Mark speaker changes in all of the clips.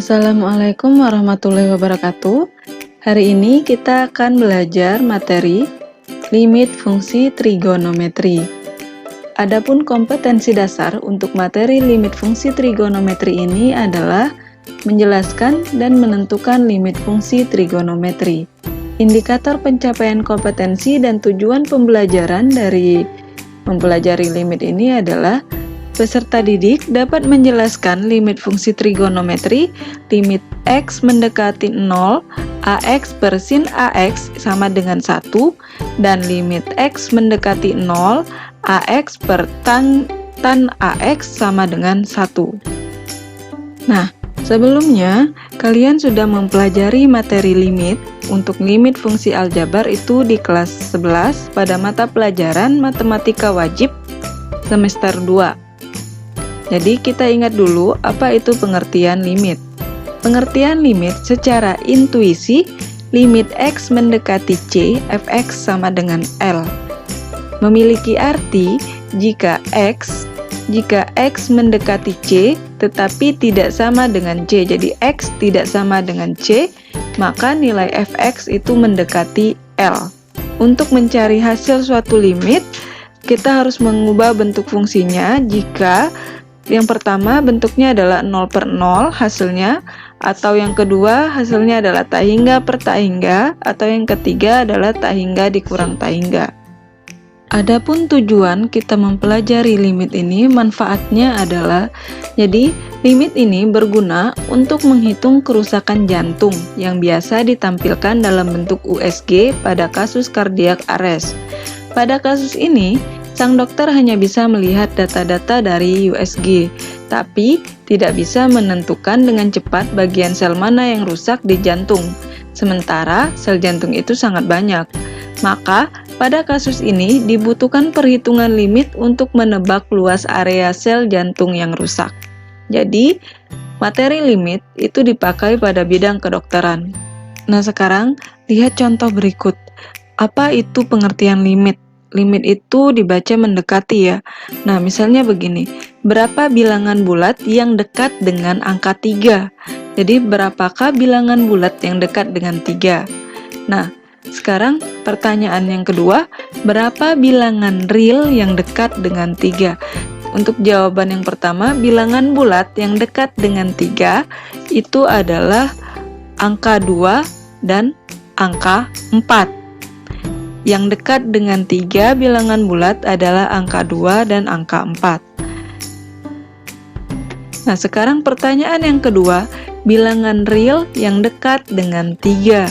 Speaker 1: Assalamualaikum warahmatullahi wabarakatuh. Hari ini kita akan belajar materi limit fungsi trigonometri. Adapun kompetensi dasar untuk materi limit fungsi trigonometri ini adalah menjelaskan dan menentukan limit fungsi trigonometri. Indikator pencapaian kompetensi dan tujuan pembelajaran dari mempelajari limit ini adalah peserta didik dapat menjelaskan limit fungsi trigonometri, limit X mendekati 0, AX per sin AX sama dengan 1, dan limit X mendekati 0, AX per tan AX sama dengan 1. Nah, sebelumnya kalian sudah mempelajari materi limit untuk limit fungsi aljabar itu di kelas 11 pada mata pelajaran matematika wajib semester 2. Jadi kita ingat dulu apa itu pengertian limit. Pengertian limit secara intuisi, limit X mendekati C, fx sama dengan L. Memiliki arti jika X mendekati C tetapi tidak sama dengan C, jadi X tidak sama dengan C, maka nilai fx itu mendekati L. Untuk mencari hasil suatu limit, kita harus mengubah bentuk fungsinya jika yang pertama bentuknya adalah 0 per 0 hasilnya, atau yang kedua hasilnya adalah tak hingga per tak hingga, atau yang ketiga adalah tak hingga dikurang tak hingga. Adapun tujuan kita mempelajari limit ini, manfaatnya adalah, jadi limit ini berguna untuk menghitung kerusakan jantung yang biasa ditampilkan dalam bentuk USG pada kasus cardiac arrest. Pada kasus ini, sang dokter hanya bisa melihat data-data dari USG, tapi tidak bisa menentukan dengan cepat bagian sel mana yang rusak di jantung. Sementara sel jantung itu sangat banyak. Maka, pada kasus ini dibutuhkan perhitungan limit untuk menebak luas area sel jantung yang rusak. Jadi, materi limit itu dipakai pada bidang kedokteran. Nah, sekarang lihat contoh berikut. Apa itu pengertian limit? Limit itu dibaca mendekati ya. Nah, misalnya begini. Berapa bilangan bulat yang dekat dengan angka 3? Jadi, berapakah bilangan bulat yang dekat dengan 3? Nah, sekarang pertanyaan yang kedua. Berapa bilangan real yang dekat dengan 3? Untuk jawaban yang pertama, bilangan bulat yang dekat dengan 3 itu adalah angka 2 dan angka 4. Yang dekat dengan 3 bilangan bulat adalah angka 2 dan angka 4. Nah, sekarang pertanyaan yang kedua, bilangan real yang dekat dengan 3.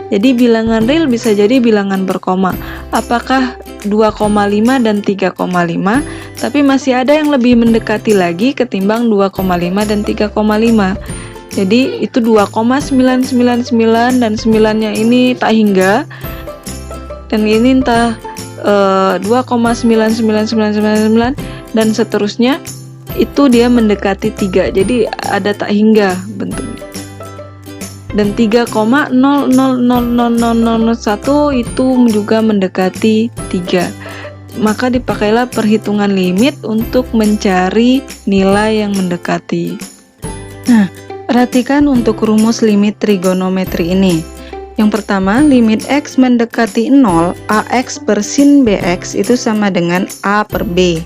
Speaker 1: Jadi bilangan real bisa jadi bilangan berkoma. Apakah 2,5 dan 3,5? Tapi masih ada yang lebih mendekati lagi ketimbang 2,5 dan 3,5. Jadi itu 2,999 dan 9-nya ini tak hingga. Dan ini entah 2,99999 dan seterusnya, itu dia mendekati 3, jadi ada tak hingga bentuknya. Dan 3,000001 itu juga mendekati 3. Maka dipakailah perhitungan limit untuk mencari nilai yang mendekati. Nah, perhatikan untuk rumus limit trigonometri ini. Yang pertama, limit X mendekati 0, AX per sin BX itu sama dengan A per B.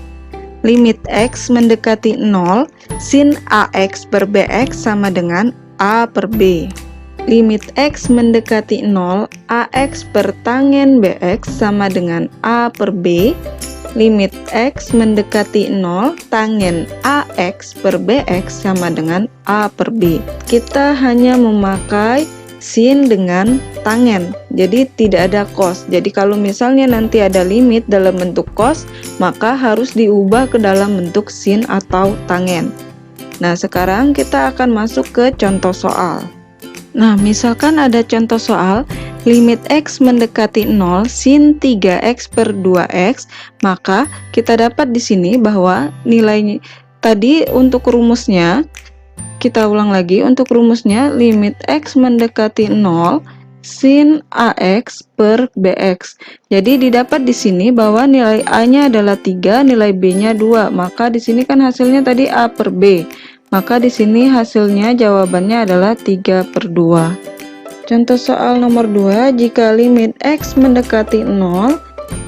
Speaker 1: Limit X mendekati 0, sin AX per BX sama dengan A per B. Limit X mendekati 0, AX per tangen BX sama dengan A per B. Limit X mendekati 0, tangen AX per BX sama dengan A per B. Kita hanya memakai sin dengan tangen, jadi tidak ada cos. Jadi kalau misalnya nanti ada limit dalam bentuk cos, maka harus diubah ke dalam bentuk sin atau tangen. Nah, sekarang kita akan masuk ke contoh soal. Nah, misalkan ada contoh soal limit X mendekati 0, sin 3X per 2X, maka kita dapat di sini bahwa nilainya tadi untuk rumusnya. Kita ulang lagi untuk rumusnya, limit X mendekati 0, sin AX per BX. Jadi didapat di sini bahwa nilai A-nya adalah 3, nilai B-nya 2. Maka di sini kan hasilnya tadi A per B. Maka di sini hasilnya jawabannya adalah 3/2. Contoh soal nomor 2, jika limit X mendekati 0,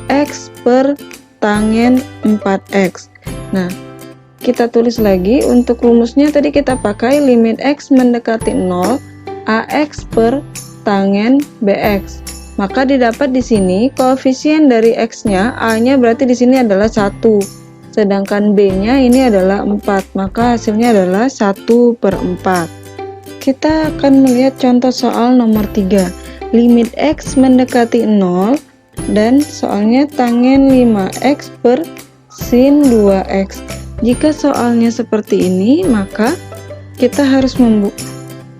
Speaker 1: X per tangen 4X. Nah, kita tulis lagi, untuk rumusnya tadi kita pakai limit X mendekati 0, AX per tangen BX. Maka didapat di sini koefisien dari X-nya, A-nya berarti di sini adalah 1. Sedangkan B-nya ini adalah 4, maka hasilnya adalah 1/4. Kita akan melihat contoh soal nomor 3. Limit X mendekati 0 dan soalnya tangen 5X per sin 2X. Jika soalnya seperti ini, maka kita harus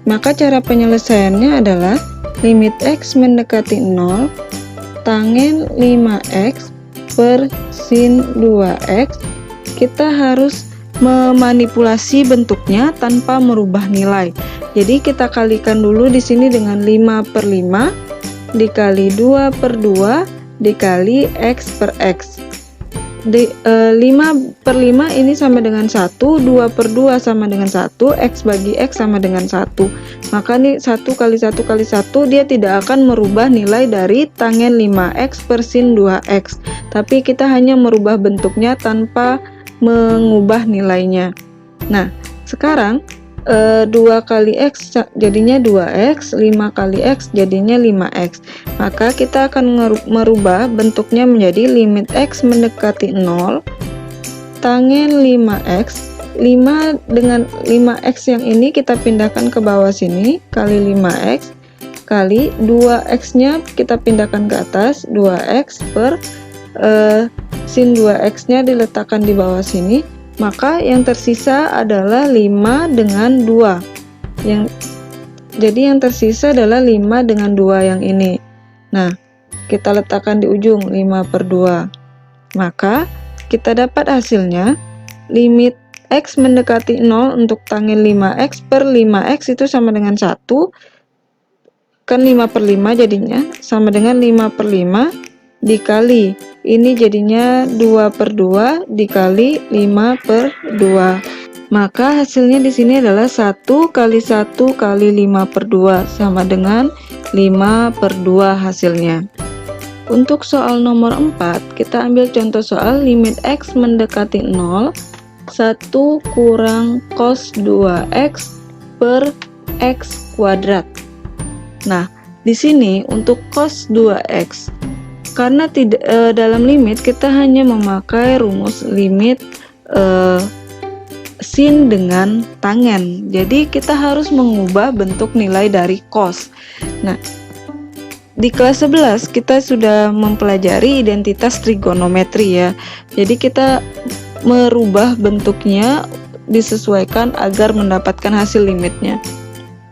Speaker 1: maka cara penyelesaiannya adalah limit X mendekati 0 tangen 5X per sin 2X. Kita harus memanipulasi bentuknya tanpa merubah nilai. Jadi kita kalikan dulu di sini dengan 5/5 dikali 2/2 dikali X per X. 5/5 ini sama dengan 1, 2/2 sama dengan 1, X bagi X sama dengan 1. Maka nih 1 kali 1 kali 1 dia tidak akan merubah nilai dari tangen 5X per sin 2X. Tapi kita hanya merubah bentuknya tanpa mengubah nilainya. Nah, sekarang 2 kali X jadinya 2X, 5 kali X jadinya 5X. Maka kita akan merubah bentuknya menjadi limit X mendekati 0 tangen 5X. 5 dengan 5X yang ini kita pindahkan ke bawah sini, kali 5X, kali 2X nya kita pindahkan ke atas, 2X per sin 2X nya diletakkan di bawah sini. Maka yang tersisa adalah 5 dengan 2. Jadi yang tersisa adalah 5 dengan 2 yang ini. Nah, kita letakkan di ujung 5/2. Maka kita dapat hasilnya limit X mendekati 0 untuk tangen 5X per 5X itu sama dengan 1. Kan 5/5 jadinya sama dengan 5/5 dikali ini jadinya 2/2 dikali 5/2. Maka hasilnya di sini adalah 1 kali 1 kali 5/2 sama dengan 5/2 hasilnya. Untuk soal nomor 4, kita ambil contoh soal limit X mendekati 0, 1 kurang cos 2X per X kuadrat. Nah, di sini untuk cos 2X, karena tidak dalam limit kita hanya memakai rumus limit sin dengan tangen. Jadi kita harus mengubah bentuk nilai dari cos. Nah, di kelas 11 kita sudah mempelajari identitas trigonometri ya. Jadi kita merubah bentuknya disesuaikan agar mendapatkan hasil limitnya.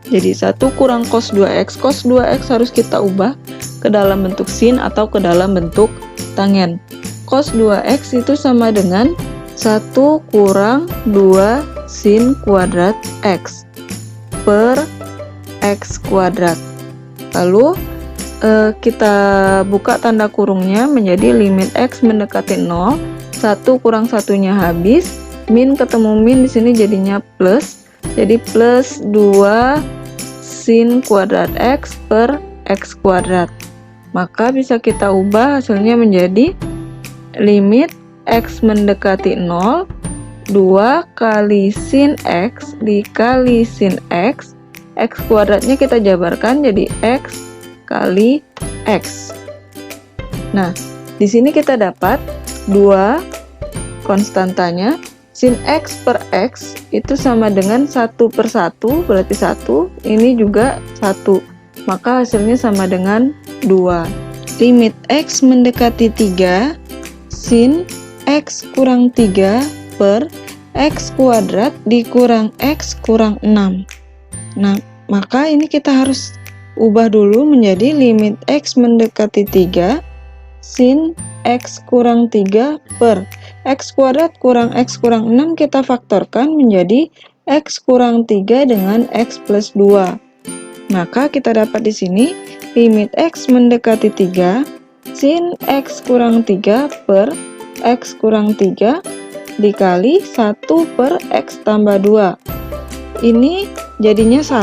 Speaker 1: Jadi 1 kurang cos 2X, cos 2X harus kita ubah ke dalam bentuk sin atau ke dalam bentuk tangen. Cos 2X itu sama dengan 1 kurang 2 sin kuadrat X per X kuadrat. Lalu kita buka tanda kurungnya menjadi limit X mendekati 0, 1 kurang 1-nya habis, min ketemu min di sini jadinya plus. Jadi plus 2 sin kuadrat X per X kuadrat. Maka bisa kita ubah hasilnya menjadi limit X mendekati 0, 2 kali sin X dikali sin X. X kuadratnya kita jabarkan jadi X kali X. Nah, di sini kita dapat 2 konstantanya. Sin X per X itu sama dengan 1/1, berarti 1, ini juga 1. Maka hasilnya sama dengan 2. Limit X mendekati 3, sin X kurang 3 per X kuadrat dikurang X kurang 6. Nah, maka ini kita harus ubah dulu menjadi limit X mendekati 3, sin X kurang 3 per X kuadrat kurang X kurang 6 kita faktorkan menjadi X kurang 3 dengan X plus 2. Maka kita dapat di sini limit X mendekati 3, sin X kurang 3 per X kurang 3 dikali 1 per X tambah 2. Ini jadinya 1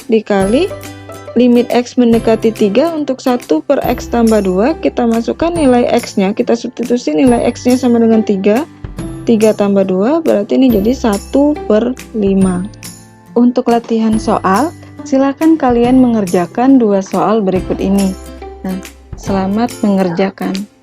Speaker 1: dikali limit X mendekati 3 untuk 1 per X tambah 2. Kita masukkan nilai X-nya, kita substitusi nilai X-nya sama dengan 3. 3 tambah 2 berarti ini jadi 1 per 5. Untuk latihan soal, silakan kalian mengerjakan 2 soal berikut ini. Nah, selamat mengerjakan.